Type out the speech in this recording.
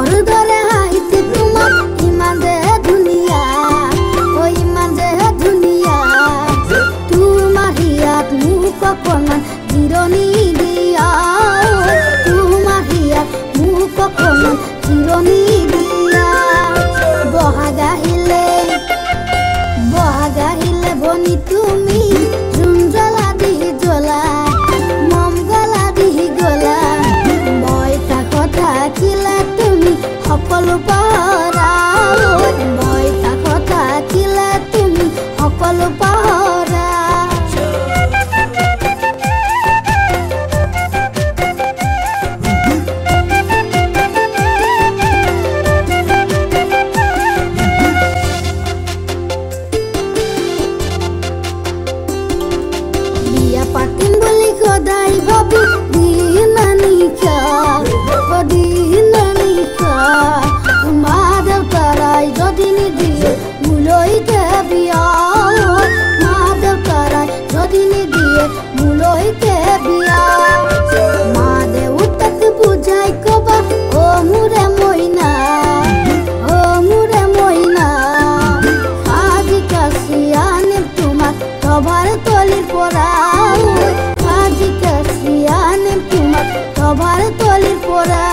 দরে হাইতে তোমার ইমান যে দুনিয়া ও ইমান যে দুনিয়া তোমার হিয়াত মুখ অকণমান জিৰণি দিয়া তোমাৰ হিয়াত মুখ অকণমান জিৰণি দিয়া বহাগ আহিলে বনি তুমি জোন জ্বলা দি জ্বলা মম গলা দি গলা মই কাষত থাকিলে তুমি সকলো পাহৰা মই কাষত থাকিলে তুমি সকলো পাহৰা পাতিম বুলি সদায় ভাবো দিন নিশা মা দেউতাৰাই যদি নিদিয়ে মোলৈকে বিয়া মা দেউতাৰাই যদি নিদিয়ে মোলৈকে বিয়া মা দেউতাক বুজাই কবা অ মোৰে মইনা আজি কাছি আনিম তোমাক সভাৰ তলিৰ পৰা আজি কাছি আনিম তোমাক সভাৰ তলিৰ পৰা